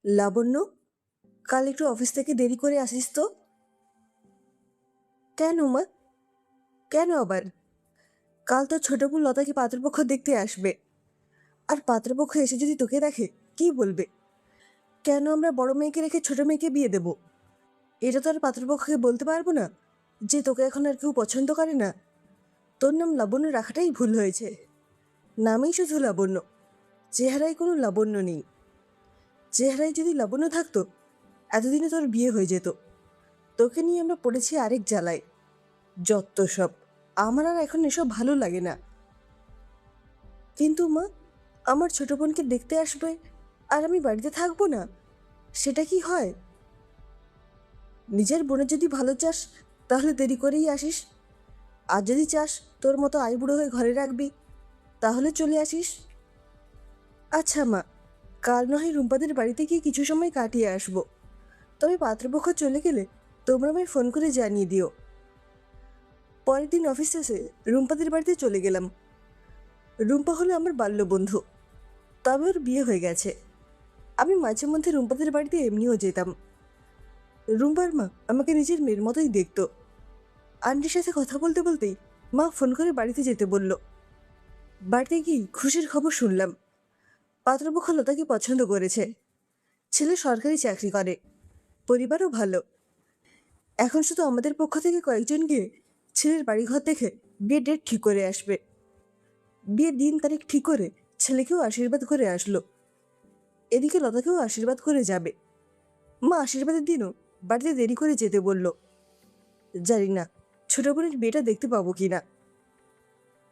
লাবণ্য, কাল একটু অফিস থেকে দেরি করে আসিস তো। কেন মা? কেন আবার? কাল তো ছোট বোন লতাকে পাত্রপক্ষ দেখতে আসবে। আর পাত্রপক্ষ এসে যদি তোকে দেখে কি বলবে? কেন আমরা বড় মেয়েকে রেখে ছোট মেয়েকে বিয়ে দেব? এটা তো আর পাত্রপক্ষকে বলতে পারবো না যে তোকে এখন আর কেউ পছন্দ করে না। তোর নাম লাবণ্য রাখাটাই ভুল হয়েছে। নামেই শুধু লাবণ্য, চেহারায় কোনো লাবণ্য নেই। চেহারায় যদি লাবণ্য থাকতো এতদিনে তোর বিয়ে হয়ে যেত। তোকে নিয়ে আমরা পড়েছি আরেক জ্বালায়। যত সব। আমার আর এখন এসব ভালো লাগে না। কিন্তু মা, আমার ছোট বোনকে দেখতে আসবে আর আমি বাড়িতে থাকবো না, সেটা কি হয়? নিজের বোনের যদি ভালো চাস তাহলে দেরি করেই আসিস। আর যদি চাস তোর মতো আইবুড়ো হয়ে ঘরে রাখবি তাহলে চলে আসিস। আচ্ছা মা, কাল নয় রুম্পাদের বাড়িতে গিয়ে কিছু সময় কাটিয়ে আসবো। তবে পাত্রপক্ষ চলে গেলে তোমরা আমায় ফোন করে জানিয়ে দিও। পরের দিন অফিস শেষে রুম্পাদের বাড়িতে চলে গেলাম। রুম্পা হলো আমার বাল্যবন্ধু, তবে ওর বিয়ে হয়ে গেছে। আমি মাঝে মধ্যে রুম্পাদের বাড়িতে এমনিও যেতাম। রুম্পার মা আমাকে নিজের মেয়ের মতোই দেখতো। আন্টির সাথে কথা বলতে বলতেই মা ফোন করে বাড়িতে যেতে বলল। বাড়িতে গিয়ে খুশির খবর শুনলাম। পাত্রপক্ষ লতাকে পছন্দ করেছে। ছেলে সরকারি চাকরি করে, পরিবারও ভালো। এখন শুধু আমাদের পক্ষ থেকে কয়েকজন গিয়ে ছেলের বাড়িঘর দেখে বিয়ের ডেট ঠিক করে আসবে। বিয়ের দিন তারিখ ঠিক করে ছেলেকেও আশীর্বাদ করে আসলো। এদিকে লতাকেও আশীর্বাদ করে যাবে। মা আশীর্বাদের দিনও বাড়িতে দেরি করে যেতে বলল। জানি না ছোট বোনের বিয়েটা দেখতে পাবো কিনা।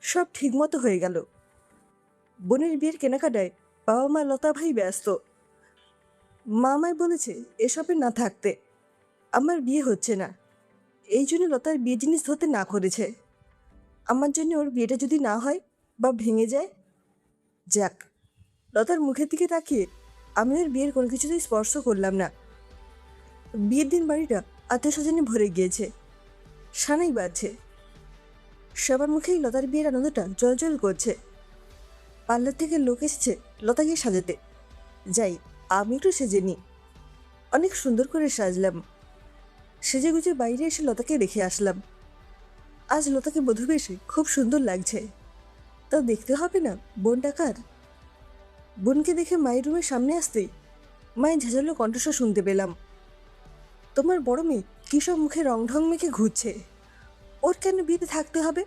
সব ঠিকমতো হয়ে গেল। বোনের বিয়ের কেনাকাটায় বাবা মা লতা ভাই ব্যস্ত। মা আমায় বলেছে এসবে না থাকতে। আমার বিয়ে হচ্ছে না, এই জন্য লতার বিয়ে জিনিস ধরতে না করেছে। আমার জন্য ওর বিয়েটা যদি না হয় বা ভেঙে যায়, যাক। লতার মুখের দিকে তাকিয়ে আমি ওর বিয়ের কোনো কিছুতেই স্পর্শ করলাম না। বিয়ের দিন বাড়িটা আত্মীয় স্বজনে ভরে গিয়েছে, সানাই বাজছে। সবার মুখেই লতার বিয়ের আনন্দটা জলজল করছে। পার্লার থেকে লোক এসেছে লতাকে সাজাতে। যাই, আমি একটু সেজে নিই। অনেক সুন্দর করে সাজলাম। সেজে গুজে বাইরে এসে লতাকে রেখে আসলাম। আজ লতাকে বধূ বেশে খুব সুন্দর লাগছে। তা দেখতে হবে না বোনটা কার। বোনকে দেখে মায়ের রুমের সামনে আসতেই মায়ের ঝাঁঝালো কণ্ঠস্বর শুনতে পেলাম। তোমার বড় মেয়ে কী সব মুখে রং ঢং মেখে ঘুরছে। ওর কেন বিয়েতে থাকতে হবে?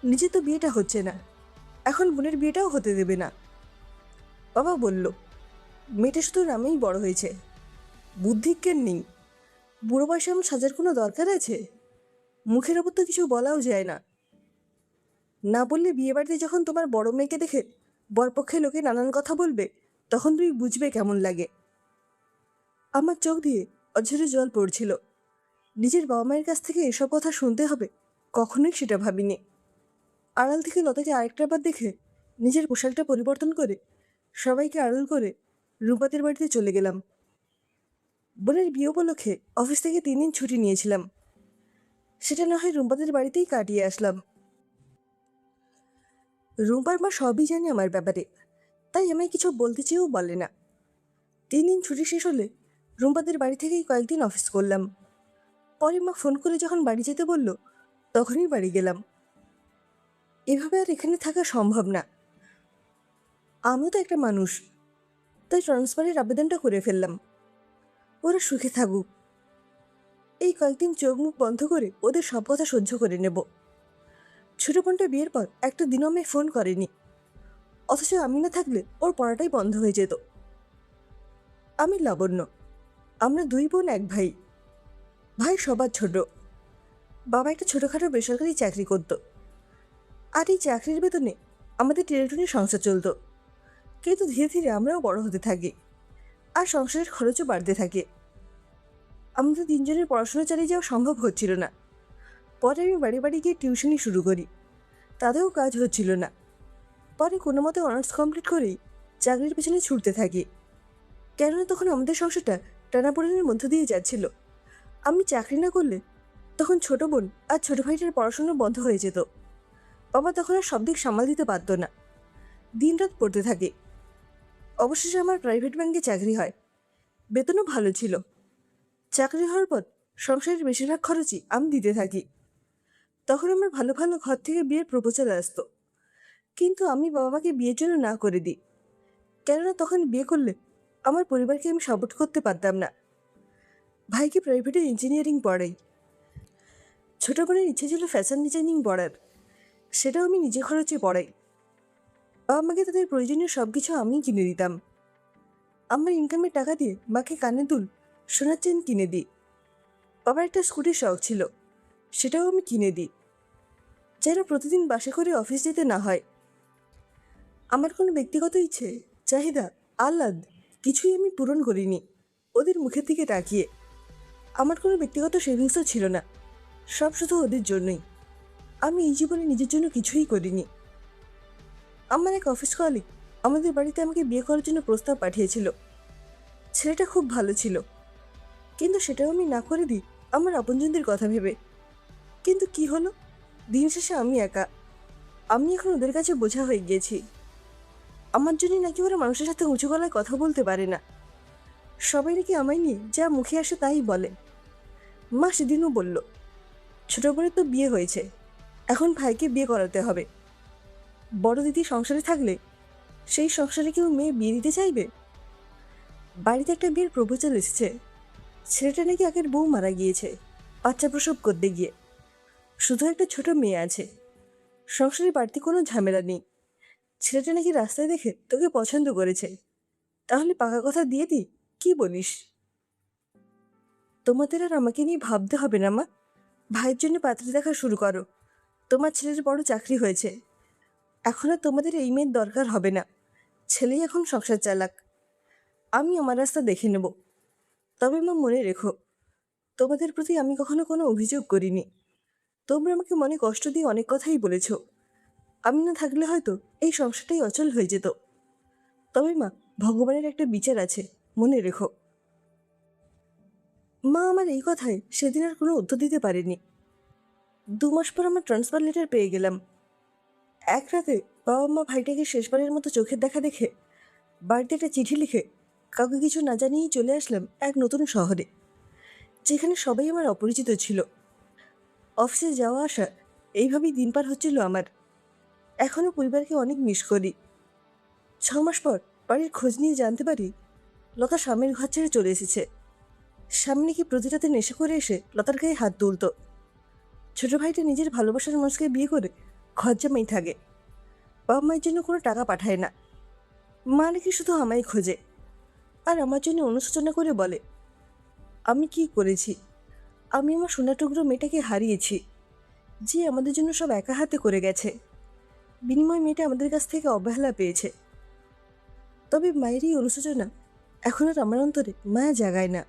নিজে তো বিয়েটা হচ্ছে না, এখন বোনের বিয়েটাও হতে দেবে না। বাবা বলল, মেয়েটা শুধু নামেই বড় হয়েছে, বুদ্ধি জ্ঞান নেই। বুড়ো বয়সে এমন সাজার কোনো দরকার আছে? মুখের ওপর তো কিছু বলাও যায় না। না বললে বিয়ে বাড়িতে যখন তোমার বড় মেয়েকে দেখে বরপক্ষে লোকে নানান কথা বলবে, তখন তুমি বুঝবে কেমন লাগে। আমার চোখ দিয়ে অঝরে জল পড়ছিল। নিজের বাবা মায়ের কাছ থেকে এসব কথা শুনতে হবে কখনোই সেটা ভাবিনি। আড়াল থেকে লতাকে আরেকটা বার দেখে নিজের পোশাকটা পরিবর্তন করে সবাইকে আড়াল করে রূপাদের বাড়িতে চলে গেলাম। বোনের বিয়ে উপলক্ষে অফিস থেকে 3 দিন ছুটি নিয়েছিলাম। সেটা না হয় রুম্পাদের বাড়িতেই কাটিয়ে আসলাম। রুম্পার মা সবই জানে আমার ব্যাপারে, তাই আমায় কিছু বলতে চেয়েও বলে না। 3 দিন ছুটি শেষ হলে রুম্পাদের বাড়ি থেকেই কয়েকদিন অফিস করলাম। পরে মা ফোন করে যখন বাড়ি যেতে বলল, তখনই বাড়ি গেলাম। এভাবে আর এখানে থাকা সম্ভব না। আমিও তো একটা মানুষ, তাই ট্রান্সফারের আবেদনটা করে ফেললাম। ওরা সুখে থাকুক। এই কয়েকদিন চোখ মুখ বন্ধ করে ওদের সব কথা সহ্য করে নেব। ছোট বোনটা বিয়ের পর একটা দিনও আমায় ফোন করেনি, অথচ আমি না থাকলে ওর পড়াটাই বন্ধ হয়ে যেত। আমি লাবণ্য, আমরা 2 বোন 1 ভাই। ভাই সবার ছোট। বাবা একটা ছোটোখাটো বেসরকারি চাকরি করত, আর এই চাকরির বেতনে আমাদের টেনে সংসার চলত। কিন্তু ধীরে ধীরে আমরাও বড় হতে থাকি, আর সংসারের খরচও বাড়তে থাকে। আমাদের 3 জনের পড়াশোনা চালিয়ে যাওয়া সম্ভব হচ্ছিল না। পরে আমি বাড়ি বাড়ি গিয়ে টিউশনি শুরু করি, তাতেও কাজ হচ্ছিল না। পরে কোনো মতে অনার্স কমপ্লিট করেই চাকরির পেছনে ছুটতে থাকি, কেননা তখন আমাদের সংসারটা টানাপোড়েনের মধ্য দিয়ে যাচ্ছিল। আমি চাকরি না করলে তখন ছোট বোন আর ছোট ভাইটার পড়াশোনা বন্ধ হয়ে যেত। বাবা তখন আর সব দিক সামাল দিতে পারত না, দিনরাত পড়তে থাকে। অবশেষে আমার প্রাইভেট ব্যাংকে চাকরি হয়। বেতনও ভালো ছিল। চাকরি হওয়ার পর সংসারের বেশিরভাগ খরচই আমি দিতে থাকি। তখন আমার ভালো ভালো ঘর থেকে বিয়ের প্রপোজাল আসতো, কিন্তু আমি বাবা মাকে বিয়ের জন্য না করে দিই। কেননা তখন বিয়ে করলে আমার পরিবারকে আমি সাপোর্ট করতে পারতাম না। ভাইকে প্রাইভেটে ইঞ্জিনিয়ারিং পড়াই। ছোট বোনের ইচ্ছে ছিল ফ্যাশন ডিজাইনিং পড়ার, সেটাও আমি নিজে খরচে পড়াই। বাবা মাকে তাদের প্রয়োজনীয় সব কিছু আমিই কিনে দিতাম। আমার ইনকামের টাকা দিয়ে মাকে কানের দুল, সোনার চেন কিনে দিই। বাবার একটা স্কুটির শখ ছিল, সেটাও আমি কিনে দিই, যেন প্রতিদিন বাসে করে অফিস যেতে না হয়। আমার কোনো ব্যক্তিগত ইচ্ছে, চাহিদা, আহ্লাদ কিছুই আমি পূরণ করিনি ওদের মুখের দিকে তাকিয়ে। আমার কোনো ব্যক্তিগত সেভিংসও ছিল না, সব শুধু ওদের জন্যই। আমি এই জীবনে নিজের জন্য কিছুই করিনি। আমার এক অফিস কলিগ আমাদের বাড়িতে আমাকে বিয়ে করার জন্য প্রস্তাব পাঠিয়েছিল। ছেলেটা খুব ভালো ছিল, কিন্তু সেটাও আমি না করে দিই আমার আপনজনদের কথা ভেবে। কিন্তু কি হলো, দিন শেষে আমি একা। আমি এখন ওদের কাছে বোঝা হয়ে গিয়েছি। আমার জন্যই নাকি ওরা মানুষের সাথে উঁচু গলায় কথা বলতে পারে না। সবাই নাকি আমায় নিয়ে যা মুখে আসে তাই বলে। মা সেদিনও বলল, ছোট বোনের তো বিয়ে হয়েছে, এখন ভাইকে বিয়ে করাতে হবে। বড় দিদি সংসারে থাকলে সেই সংসারে কেউ মেয়ে বিয়ে দিতে চাইবে? বাড়িতে একটা বিয়ের প্রপোজাল এসেছে। ছেলেটা নাকি আগের বউ মারা গিয়েছে বাচ্চা প্রসব করতে গিয়ে। শুধু একটা ছোট মেয়ে আছে। সংসারে বাড়তি কোনো ঝামেলা নেই। ছেলেটা নাকি রাস্তায় দেখে তোকে পছন্দ করেছে। তাহলে পাকা কথা দিয়ে দিই, কি বলিস? তোমাদের আর আমাকে নিয়ে ভাবতে হবে না মা। ভাইয়ের জন্য পাত্রী দেখা শুরু করো। তোমার ছেলের বড় চাকরি হয়েছে, এখন আর তোমাদের এই মেয়ের দরকার হবে না। ছেলেই এখন সংসার চালাক। আমি আমার রাস্তা দেখে নেব। তবে মা, মনে রেখো, তোমাদের প্রতি আমি কখনো কোনো অভিযোগ করিনি। তোমরা আমাকে মনে কষ্ট দিয়ে অনেক কথাই বলেছ। আমি না থাকলে হয়তো এই সংসারটাই অচল হয়ে যেত। তবে মা, ভগবানের একটা বিচার আছে, মনে রেখো। মা আমার এই কথায় সেদিন আর কোনো উত্তর দিতে পারেনি। 2 মাস পর আমার ট্রান্সফার লেটার পেয়ে গেলাম। এক রাতে বাবা মা ভাইটাকে শেষবারের মতো চোখের দেখা দেখে বাড়িতে একটা চিঠি লিখে কাউকে কিছু না জানিয়েই চলে আসলাম এক নতুন শহরে, যেখানে সবাই আমার অপরিচিত ছিল। অফিসে যাওয়া আসা এইভাবেই দিন পার হচ্ছিল আমার। এখনও পরিবারকে অনেক মিস করি। 6 মাস পর বাড়ির খোঁজ নিয়ে জানতে পারি লতা স্বামীর ঘর ছেড়ে চলে এসেছে। স্বামী কি প্রতি রাতে নেশা করে এসে লতার গায়ে হাত তুলত। ছোট ভাইটা নিজের ভালোবাসার মানুষকে বিয়ে করে ঘর জামাই থাকে। বাবা মায়ের জন্য কোনো টাকা পাঠায় না। মা নাকি শুধু আমায় খোঁজে, আর আমার জন্য অনুশোচনা করে বলে, আমি কি করেছি? আমি আমার সোনা টুকরো মেয়েটাকে হারিয়েছি, যে আমাদের জন্য সব একা হাতে করে গেছে। বিনিময় মেয়েটা আমাদের কাছ থেকে অবহেলা পেয়েছে। তবে মায়ের এই অনুশোচনা এখন আর আমার অন্তরে মায়া জাগায় না।